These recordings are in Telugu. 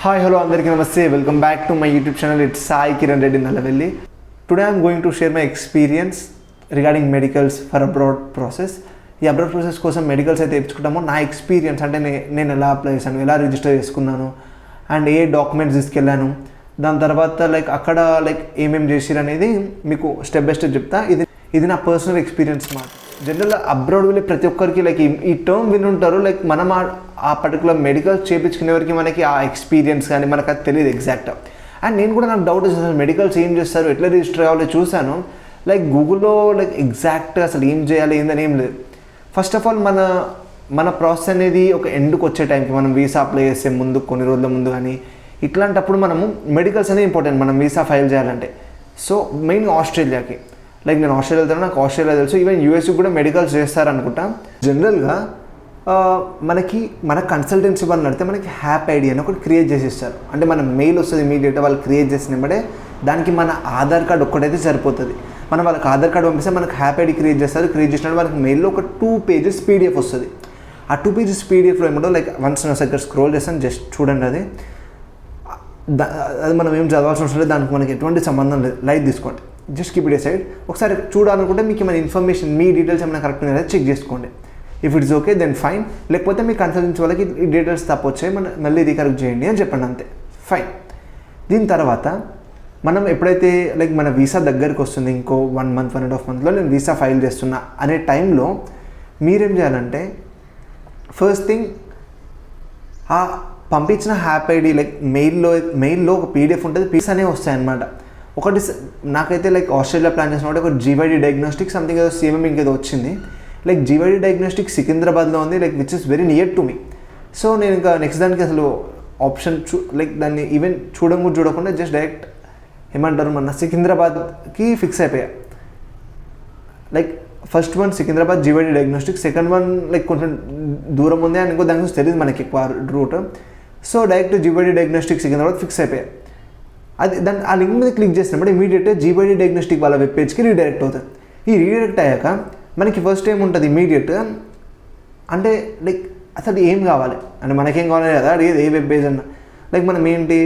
Hi, hello, Andariki Namaste. Welcome back to my YouTube channel. It's Sai Kiran Reddy Nalavelli. Today I'm going to share my experience regarding medicals for abroad process. ఈ అబ్రాడ్ ప్రాసెస్ కోసం మెడికల్స్ అయితే తెచ్చుకుంటామో నా ఎక్స్పీరియన్స్ అంటే నేను ఎలా అప్లై చేశాను, ఎలా రిజిస్టర్ చేసుకున్నాను అండ్ ఏ డాక్యుమెంట్స్ తీసుకెళ్ళాను, దాని తర్వాత అక్కడ ఏమేమి చేసిరు అనేది మీకు స్టెప్ బై స్టెప్ చెప్తా. ఇది నా పర్సనల్ ఎక్స్పీరియన్స్ మాట. జనరల్గా అబ్రాడ్ వెళ్ళి ప్రతి ఒక్కరికి ఈ టర్మ్ వినుంటారు. మనం ఆ పర్టికులర్ మెడికల్స్ చేయించుకునే వరకు మనకి ఆ ఎక్స్పీరియన్స్ కానీ మనకు అది తెలియదు ఎగ్జాక్ట్. అండ్ నేను కూడా నాకు డౌట్ వచ్చేసాను, మెడికల్స్ ఏం చేస్తారు, ఎట్లా రిజిస్టర్ అవ్వాలి చూశాను. గూగుల్లో ఎగ్జాక్ట్ అసలు ఏం చేయాలి ఏందని ఏం లేదు. ఫస్ట్ ఆఫ్ ఆల్ మన ప్రాసెస్ అనేది ఒక ఎండ్కి వచ్చే టైంకి మనం వీసా అప్లై చేసే ముందు కొన్ని రోజుల ముందు కానీ ఇట్లాంటప్పుడు మనము మెడికల్స్ అనేది ఇంపార్టెంట్ మనం వీసా ఫైల్ చేయాలంటే. సో మెయిన్గా ఆస్ట్రేలియాకి నేను ఆస్ట్రేలియా వెళ్తాను, నాకు ఆస్ట్రేలియా తెలుసు. ఈవెన్ యూఎస్కి కూడా మెడికల్స్ చేస్తారనుకుంటా. జనరల్గా మన కన్సల్టెన్సీ వాళ్ళు నడితే మనకి హ్యాప్ ఐడి అని ఒకటి క్రియేట్ చేసి ఇస్తారు. అంటే మన మెయిల్ వస్తుంది ఇమీడియట్గా, వాళ్ళు క్రియేట్ చేసినప్పుడే దానికి మన ఆధార్ కార్డ్ ఒక్కటైతే సరిపోతుంది. మనం వాళ్ళకి ఆధార్ కార్డ్ పంపిస్తే మనకు హ్యాప్ ఐడి క్రియేట్ చేస్తారు. క్రియేట్ చేసినప్పుడు మనకి మెయిల్లో ఒక 2 pages PDF వస్తుంది. ఆ 2 pages PDFలో ఏమంటో వన్స్ నా దగ్గర స్క్రోల్ చేస్తాను, జస్ట్ చూడండి. అది మనం ఏం చదవాల్సిన అవసరం లేదు, దానికి మనకి ఎటువంటి సంబంధం లేదు. లైట్ తీసుకోండి, జస్ట్ కీప్ ఇట్ సైడ్. ఒకసారి చూడాలనుకుంటే మీకు మన ఇన్ఫర్మేషన్ మీ డీటెయిల్స్ ఏమైనా కరెక్ట్ ఉందా చెక్ చేసుకోండి. If it's okay then fine, లేకపోతే మీ కన్సల్టెన్సీ వాళ్ళకి ఈ డీటెయిల్స్ తప్పు వచ్చాయి మళ్ళీ రీకరెక్ట్ చేయండి అని చెప్పండి, అంతే ఫైన్. దీని తర్వాత మనం ఎప్పుడైతే మన వీసా దగ్గరికి వస్తుంది, ఇంకో 1 month 1.5 monthలో నేను వీసా ఫైల్ చేస్తున్నా అనే టైంలో మీరేం చేయాలంటే ఫస్ట్ థింగ్ ఆ పంపించిన హ్యాప్ ఐడి మెయిల్లో ఒక PDF ఉంటుంది, పీస్ అనేవి వస్తాయన్నమాట. ఒకటి నాకైతే ఆస్ట్రేలియా ప్లాన్ చేసిన ఒక GYD డయాగ్నోస్టిక్ సంథింగ్ ఏదో CMM ఇంకేదో వచ్చింది. GYD డయాగ్నోస్టిక్ సికింద్రాబాద్లో ఉంది, which is very near to me. So నేను ఇంకా నెక్స్ట్ దానికి అసలు ఆప్షన్ దాన్ని ఈవెన్ చూడకుండా జస్ట్ డైరెక్ట్ ఏమంటారు మన సికింద్రాబాద్కి ఫిక్స్ అయిపోయా. First one Secunderabad GYD diagnostic, second one కొంచెం దూరం ఉంది అండ్ ఇంకో దాని గురించి తెలియదు మనకి ఎక్కువ route. So direct GYD diagnostic Secunderabad fix అయిపోయా. దాన్ని ఆ లింక్ మీద క్లిక్ చేసినప్పుడు ఇమీడియట్గా GYD డయాగ్నోస్టిక్ వాళ్ళ వెబ్ పేజ్కి రీడైరెక్ట్ అవుతుంది. ఈ రీడైరెక్ట్ అయ్యాక మనకి ఫస్ట్ ఏం ఉంటుంది ఇమీడియట్గా అంటే అసలు ఏం కావాలి అంటే మనకేం కావాలి కదా, అడిగేది ఏ వెబ్ పేజ్ అన్న మనం ఏంటి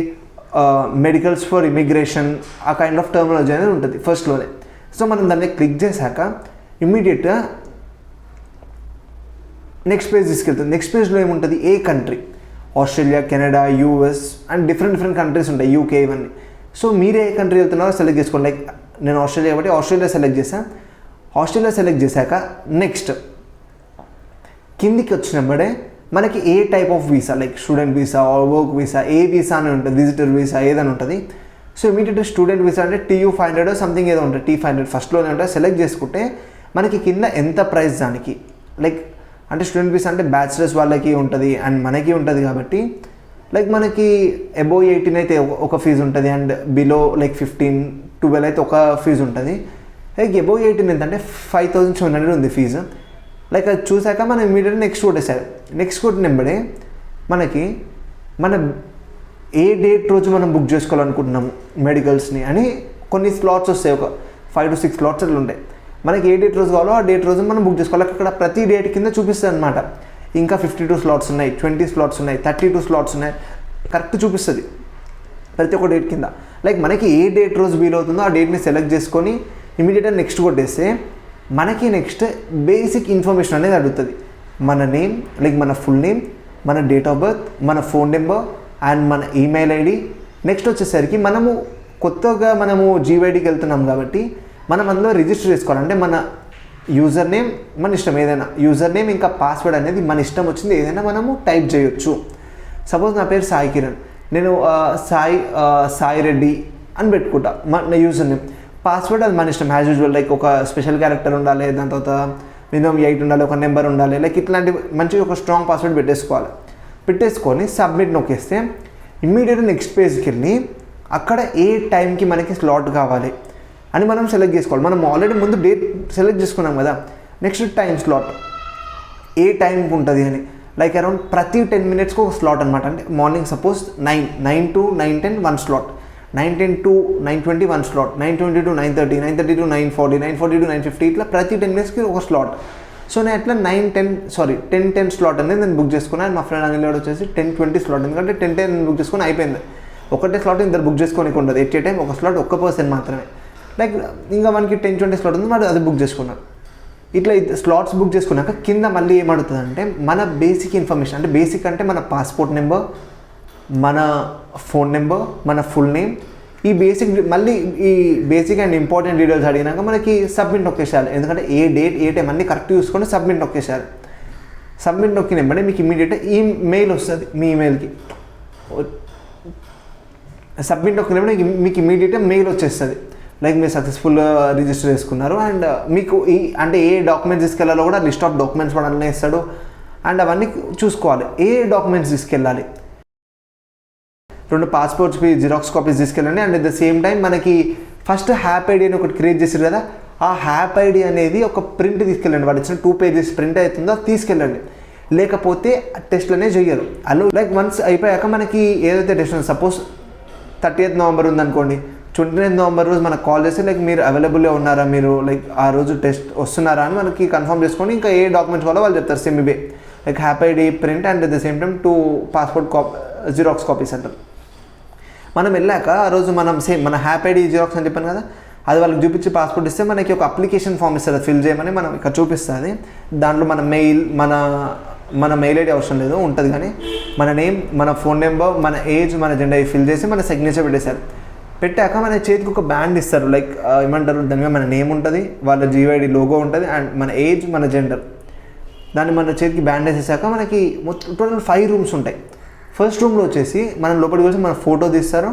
మెడికల్స్ ఫర్ ఇమిగ్రేషన్ ఆ కైండ్ ఆఫ్ టర్మినాలజీ అనేది ఉంటుంది ఫస్ట్లోనే. సో మనం దాన్ని క్లిక్ చేశాక ఇమ్మీడియట్గా నెక్స్ట్ పేజ్ తీసుకెళ్తుంది. నెక్స్ట్ పేజ్లో ఏముంటుంది, ఏ country, Australia, Canada, US and different countries ఉంటాయి, UK ఇవన్నీ. సో మీరే ఏ కంట్రీ వెళ్తున్నారో సెలెక్ట్ చేసుకోండి. నేను ఆస్ట్రేలియా కాబట్టి ఆస్ట్రేలియా సెలెక్ట్ చేశాను. ఆస్ట్రేలియా సెలెక్ట్ చేశాక నెక్స్ట్ కిందికి వచ్చినప్పుడే మనకి ఏ type of visa student visa or work visa, ఏ వీసా అని ఉంటుంది, విజిటర్ వీసా ఏదని ఉంటుంది. సో ఇమీడియట్గా స్టూడెంట్ వీసా అంటే TU500 సంథింగ్ ఏదో ఉంటుంది, T500 ఫస్ట్లోనే ఉంటుంది. సెలెక్ట్ చేసుకుంటే మనకి కింద ఎంత ప్రైస్ దానికి అంటే స్టూడెంట్ వీసా అంటే బ్యాచిలర్స్ వాళ్ళకి ఉంటుంది అండ్ మనకి ఉంటుంది కాబట్టి మనకి అబోవ్ 18 అయితే ఒక ఫీజు ఉంటుంది అండ్ బిలో 15, 12 అయితే ఒక ఫీజు ఉంటుంది. అబోవ్ 18 ఎంతంటే 5,700 ఉంది ఫీజు. అది చూసాక మనం ఇమీడియట్గా నెక్స్ట్ కొట్టేసారు. నెక్స్ట్ కొట్టినప్పుడే మనకి ఏ డేట్ రోజు మనం బుక్ చేసుకోవాలనుకుంటున్నాము మెడికల్స్ని అని కొన్ని స్లాట్స్ వస్తాయి, ఒక 5 to 6 స్లాట్స్ అట్లా ఉంటాయి. మనకి ఏ డేట్ రోజు కావాలో ఆ డేట్ రోజు మనం బుక్ చేసుకోవాలి. అక్కడ ప్రతి డేట్ కింద చూపిస్తుంది అనమాట. ఇంకా 52 స్లాట్స్ ఉన్నాయి, 20 స్లాట్స్ ఉన్నాయి, 32 స్లాట్స్ ఉన్నాయి, కరెక్ట్ చూపిస్తుంది ప్రతి ఒక్క డేట్ కింద. మనకి ఏ డేట్ రోజు వీలవుతుందో ఆ డేట్ని సెలెక్ట్ చేసుకొని ఇమీడియట్గా నెక్స్ట్ కొట్టేస్తే మనకి నెక్స్ట్ బేసిక్ ఇన్ఫర్మేషన్ అనేది అడుగుతుంది. మన నేమ్ మన ఫుల్ నేమ్, మన డేట్ ఆఫ్ బర్త్, మన ఫోన్ నెంబర్ అండ్ మన ఈమెయిల్ ఐడి. నెక్స్ట్ వచ్చేసరికి మనము కొత్తగా GYDకి వెళ్తున్నాం కాబట్టి మనం అందులో రిజిస్టర్ చేసుకోవాలి. అంటే మన యూజర్ నేమ్ మన ఇష్టం, ఏదైనా యూజర్ నేమ్ ఇంకా పాస్వర్డ్ అనేది మన ఇష్టం వచ్చింది ఏదైనా మనము టైప్ చేయొచ్చు. సపోజ్ నా పేరు సాయి కిరణ్, నేను సాయి రెడ్డి అని పెట్టుకుంటా నా యూజర్ నేమ్. పాస్వర్డ్ అది మన ఇష్టం యాజ్ యూజువల్, ఒక స్పెషల్ క్యారెక్టర్ ఉండాలి, దాని తర్వాత మినిమం 8 ఉండాలి, ఒక నెంబర్ ఉండాలి, ఇట్లాంటి మంచిగా ఒక స్ట్రాంగ్ పాస్వర్డ్ పెట్టేసుకొని సబ్మిట్ నొక్కేస్తే ఇమ్మీడియట్గా నెక్స్ట్ పేజ్కి వెళ్ళి అక్కడ ఏ టైంకి మనకి స్లాట్ కావాలి అని మనం సెలెక్ట్ చేసుకోవాలి. మనం ఆల్రెడీ ముందు డేట్ సెలెక్ట్ చేసుకున్నాం కదా, నెక్స్ట్ టైం స్లాట్ ఏ టైంకి ఉంటుంది అని అరౌండ్ ప్రతి 10 minutesకి ఒక స్లాట్ అనమాట. అంటే morning suppose 9 to 9:10 1 slot, 9:10 to 9:20 1 slot, 9:20 to 9:30, 9:30 to 9:40, 9:40 to 9:50 ఇట్లా ప్రతి 10 minutesకి ఒక స్లాట్. సో నేను ఎట్లా 10 స్లాట్ అనేది నేను బుక్ చేసుకున్నాను. మా ఫ్రెండ్ అనిల్ వచ్చేసి 10-20 స్లాట్, ఎందుకంటే 10 బుక్ చేసుకుని అయిపోయింది. ఒకటే స్లాట్ ఇద్దరు బుక్ చేసుకోనికి ఉండదు, ఎట్ ఏ టైం ఒక స్లాట్ ఒక్క పర్సన్ మాత్రమే. లైక్ ఇంకా మనకి 10-20 స్లాట్ ఉంది, మరి అది బుక్ చేసుకున్నాను. ఇట్లా స్లాట్స్ బుక్ చేసుకున్నాక కింద మళ్ళీ ఏమడుతుందంటే మన బేసిక్ ఇన్ఫర్మేషన్, అంటే బేసిక్ అంటే మన పాస్పోర్ట్ నెంబర్, మన ఫోన్ నెంబర్, మన ఫుల్ నేమ్, ఈ బేసిక్ అండ్ ఇంపార్టెంట్ డీటెయిల్స్ అడిగినాక మనకి సబ్మిట్ నొక్కేసేయాలి. ఎందుకంటే ఏ డేట్ ఏ టైం అన్నీ కరెక్ట్ చూసుకొని సబ్మిట్ నొక్కేసేయాలి. సబ్మిట్ నొక్కినప్పుడే మీకు ఇమీడియట్గా మెయిల్ వస్తుంది మీ ఈమెయిల్కి. సబ్మిట్ నొక్కినప్పుడు మీకు ఇమీడియట్గా మెయిల్ వచ్చేస్తుంది, లైక్ మీరు సక్సెస్ఫుల్గా రిజిస్టర్ చేసుకున్నారు. అండ్ మీకు అంటే ఏ డాక్యుమెంట్స్ తీసుకెళ్లాలో కూడా లిస్ట్ ఆఫ్ డాక్యుమెంట్స్ కూడా అన్నీ ఇస్తాడు. అండ్ అవన్నీ చూసుకోవాలి, ఏ డాక్యుమెంట్స్ తీసుకెళ్ళాలి. 2 పాస్పోర్ట్స్ జిరాక్స్ కాపీస్ తీసుకెళ్ళండి. And at the same time మనకి ఫస్ట్ హ్యాప్ ఐడి అని ఒకటి క్రియేట్ చేశారు కదా, ఆ హ్యాప్ ఐడి అనేది ఒక ప్రింట్ తీసుకెళ్ళండి. వాడు ఇచ్చిన 2 పేజెస్ ప్రింట్ అవుతుందో అది తీసుకెళ్ళండి, లేకపోతే టెస్ట్లు అనేవి చెయ్యరు. అలా లైక్ వన్స్ అయిపోయాక మనకి ఏదైతే టెస్ట్ ఉంది, సపోజ్ 30th నవంబర్ ఉందనుకోండి, 29th నవంబర్ రోజు మనకు కాల్ చేసి లైక్ మీరు అవైలబుల్గా ఉన్నారా, మీరు లైక్ ఆ రోజు టెస్ట్ వస్తున్నారా అని మనకి కన్ఫర్మ్ చేసుకొని ఇంకా ఏ డాక్యుమెంట్స్ కావాలో వాళ్ళు చెప్తారు. సేమ్ ఇవే like HAP ID print and at the same time 2 passport xerox copies అంటారు. మనం వెళ్ళాక ఆ రోజు మనం సేమ్ మన హ్యాప్ ఐడి జిరాక్స్ అని చెప్పాను కదా, అది వాళ్ళకి చూపించి పాస్పోర్ట్ ఇస్తే మనకి ఒక అప్లికేషన్ ఫామ్ ఇస్తారు, అది ఫిల్ చేయమని మనం ఇక్కడ చూపిస్తుంది. దాంట్లో మన మెయిల్ ఐడి అవసరం లేదు, ఉంటుంది. కానీ మన నేమ్, మన ఫోన్ నెంబర్, మన ఏజ్, మన జెండర్ ఫిల్ చేసి మన సిగ్నేచర్ పెట్టేశారు. పెట్టాక మన చేతికి ఒక బ్యాండ్ ఇస్తారు, లైక్ ఏమంటారు దాని మీద మన నేమ్ ఉంటుంది, వాళ్ళ జీవైడి లోగో ఉంటుంది, అండ్ మన ఏజ్, మన జెండర్, దాన్ని మన చేతికి బ్యాండ్ వేసేసాక మనకి టోటల్ 5 రూమ్స్ ఉంటాయి. ఫస్ట్ రూమ్లో వచ్చేసి మనం లోపలికి వచ్చి మన ఫోటో తీస్తారు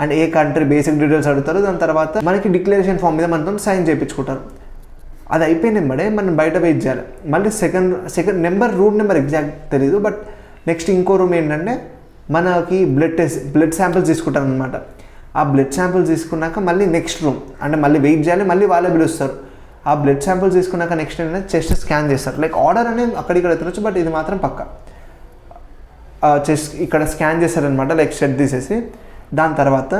and A country basic details అడుగుతారు. దాని తర్వాత మనకి డిక్లరేషన్ ఫామ్ మీద మనతో సైన్ చేయించుకుంటారు. అది అయిపోయిన వెంబడే మనం బయట వెయిట్ చేయాలి. మళ్ళీ second number, room number exact తెలియదు, బట్ నెక్స్ట్ ఇంకో రూమ్ ఏంటంటే మనకి బ్లడ్ శాంపిల్స్ తీసుకుంటారు అనమాట. ఆ బ్లడ్ శాంపిల్స్ తీసుకున్నాక మళ్ళీ నెక్స్ట్ రూమ్, అంటే మళ్ళీ వెయిట్ చేయాలి, మళ్ళీ వాళ్ళే పిలుస్తారు. ఆ బ్లడ్ శాంపిల్స్ తీసుకున్నాక నెక్స్ట్ ఏంటంటే చెస్ట్ స్కాన్ చేస్తారు. లైక్ ఆర్డర్ అనేది అక్కడిక్కడ తినొచ్చు, బట్ ఇది మాత్రం పక్క చెస్ట్ ఇక్కడ స్కాన్ చేస్తారనమాట, లైక్ షెడ్ తీసేసి. దాని తర్వాత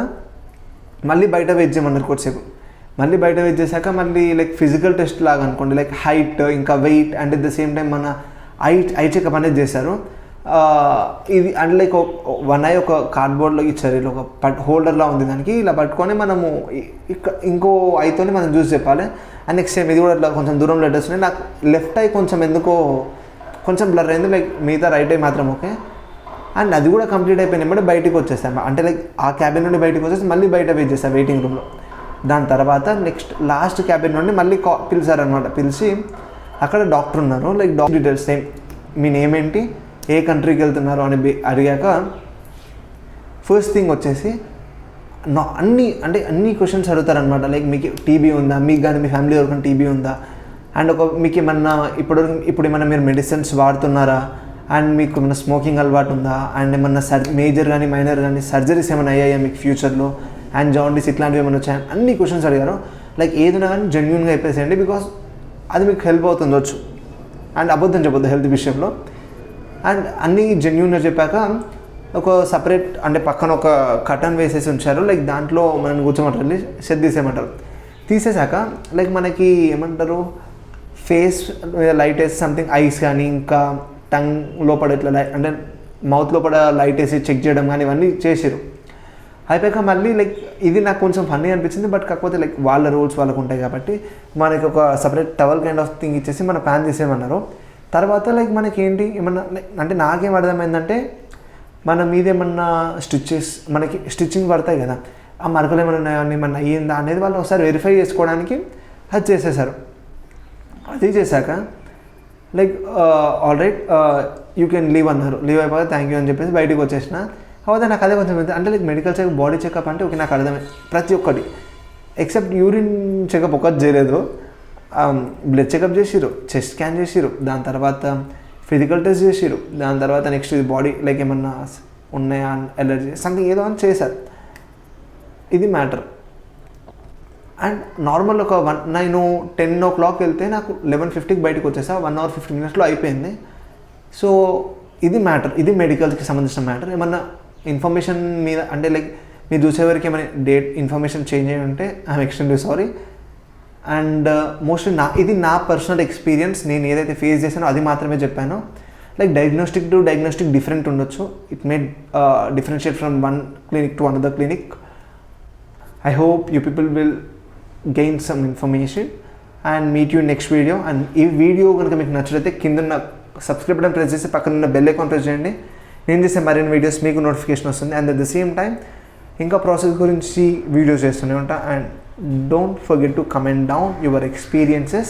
మళ్ళీ బయట వెయిట్ చేయమన్నారు కొద్దిసేపు. మళ్ళీ బయట వెయిట్ చేశాక మళ్ళీ లైక్ ఫిజికల్ టెస్ట్ లాగా అనుకోండి, లైక్ హైట్ ఇంకా weight and at the same time మన ఐ చెకప్ అనేది చేశారు. ఇది అంటే లైక్ 1 ఐ ఒక కార్డ్బోర్డ్లో ఇచ్చారు, ఇలా ఒక హోల్డర్లా ఉంది, దానికి ఇలా పట్టుకొని మనము ఇంకో ఐతోని మనం చూసి చెప్పాలి. అండ్ నెక్స్ట్ టైం ఇది కూడా ఇట్లా కొంచెం దూరం లెటర్స్ ఉన్నాయి. నాకు లెఫ్ట్ ఐ కొంచెం ఎందుకో కొంచెం బ్లర్ అయింది, లైక్ మిగతా రైట్ ఐ మాత్రం ఓకే. అండ్ అది కూడా కంప్లీట్ అయిపోయినప్పుడు బయటికి వచ్చేసాను, అంటే లైక్ ఆ క్యాబిన్ నుండి బయటకు వచ్చేసి మళ్ళీ బయట వెయిట్ చేస్తాను వెయిటింగ్ రూమ్లో. దాని తర్వాత నెక్స్ట్ లాస్ట్ క్యాబిన్ నుండి మళ్ళీ పిలిచారనమాట. పిలిచి అక్కడ డాక్టర్ ఉన్నారు, లైక్ డాక్టర్ డీటెయిల్స్ సేమ్, మీ నేమ్ ఏంటి, ఏ కంట్రీకి వెళ్తున్నారు అని అడిగాక ఫస్ట్ థింగ్ వచ్చేసి అన్ని క్వశ్చన్స్ అడుగుతారనమాట. లైక్ మీకు టీబీ ఉందా, మీకు కానీ మీ ఫ్యామిలీ ఎవరికైనా టీబీ ఉందా, అండ్ మీకు ఏమన్నా ఇప్పుడు ఏమన్నా మీరు మెడిసిన్స్ వాడుతున్నారా, అండ్ మీకు ఏమన్నా స్మోకింగ్ అలవాటు ఉందా, అండ్ ఏమన్నా మేజర్ కానీ మైనర్ కానీ సర్జరీస్ ఏమైనా అయ్యాయా మీకు ఫ్యూచర్లో, అండ్ జాండీస్ ఇట్లాంటివి ఏమైనా వచ్చాయని అన్ని క్వశ్చన్స్ అడిగారు. లైక్ ఏదైనా కానీ జెన్యూన్గా చెప్పేసేయండి, బికాస్ అది మీకు హెల్ప్ అవుతుంది వచ్చు. అండ్ అబద్ధం చెప్పొద్దు హెల్త్ విషయంలో. అండ్ అన్నీ జెన్యూన్గా చెప్పాక ఒక సపరేట్ అంటే పక్కన ఒక కర్టన్ వేసేసి ఉంచారు, లైక్ దాంట్లో మనం కూర్చోమంటారు, షెడ్ తీసేయమంటారు. తీసేసాక లైక్ మనకి ఏమంటారు ఫేస్ లైట్ వేసి సంథింగ్ ఐస్ కానీ ఇంకా టంగ్ లోపల ఇట్లా అంటే మౌత్ లోపల లైట్ వేసి చెక్ చేయడం కానీ ఇవన్నీ చేసారు. అయిపోయాక మళ్ళీ లైక్ ఇది నాకు కొంచెం ఫన్నీ అనిపించింది, బట్ కాకపోతే లైక్ వాళ్ళ రూల్స్ వాళ్ళకు ఉంటాయి కాబట్టి మనకి ఒక separate towel kind of thing ఇచ్చేసి మన ప్యాన్ తీసేయమన్నారు. తర్వాత లైక్ మనకి ఏంటి ఏమన్నా అంటే నాకేం అర్థమైందంటే మన మీద ఏమన్నా స్టిచ్చెస్ మనకి స్టిచ్చింగ్ పడతాయి కదా, ఆ మరకలు ఏమైనా ఏమన్నా అయ్యిందా అనేది వాళ్ళు ఒకసారి వెరిఫై చేసుకోవడానికి అది చేసేసారు. అది చేశాక like all right you can leave అన్నారు. లీవ్ అయిపోతే థ్యాంక్ యూ అని చెప్పేసి బయటకు వచ్చేసిన. కాకపోతే నాకు అదే కొంచెం అంటే like medical checkup, body checkup అంటే ఓకే నాకు అర్థమే ప్రతి ఒక్కటి, ఎక్సెప్ట్ యూరిన్ చెకప్ ఒకటి చేయలేదు. బ్లడ్ చెకప్ చేసిరు, చెస్ట్ స్కాన్ చేసిరు, దాని తర్వాత ఫిజికల్ టెస్ట్ చేసిరు, దాని తర్వాత నెక్స్ట్ బాడీ లైక్ ఏమన్నా ఉన్నాయా ఎలర్జీ సంథింగ్ ఏదో అని చేశారు. ఇది మ్యాటర్. అండ్ నార్మల్ ఒక నేను 10 o'clock వెళ్తే నాకు 11:50కి బయటకు వచ్చేసా, 1 hour 50 minutesలో అయిపోయింది. సో ఇది మ్యాటర్, ఇది మెడికల్కి సంబంధించిన మ్యాటర్. ఏమన్నా ఇన్ఫర్మేషన్ మీద అంటే లైక్ మీరు చూసేవరకు ఏమైనా డేట్ ఇన్ఫర్మేషన్ చేంజ్ అయ్యి ఉంటే I'm extremely sorry. And mostly ఇది నా పర్సనల్ ఎక్స్పీరియన్స్, నేను ఏదైతే ఫేస్ చేశానో అది మాత్రమే చెప్పాను. Like diagnostic to diagnostic different ఉండొచ్చు, it may differentiate from one clinic to another clinic. I hope you people will gain some information and meet you next video. And ఈ వీడియో కనుక మీకు నచ్చితే కింద సబ్స్క్రైబ్ బటన్ ప్రెస్ చేసి పక్కన ఉన్న బెల్ ఐకాన్ ప్రెస్ చేయండి. నేను చేసే మరిన్ని వీడియోస్ మీకు నోటిఫికేషన్ వస్తుంది. And at the same time ఇంకా ప్రాసెస్ గురించి వీడియోస్ చేస్తూనే ఉంటా. And don't forget to comment down your experiences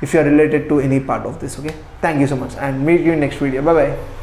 if you are related to any part of this. Okay, thank you so much and meet you in next video. Bye bye.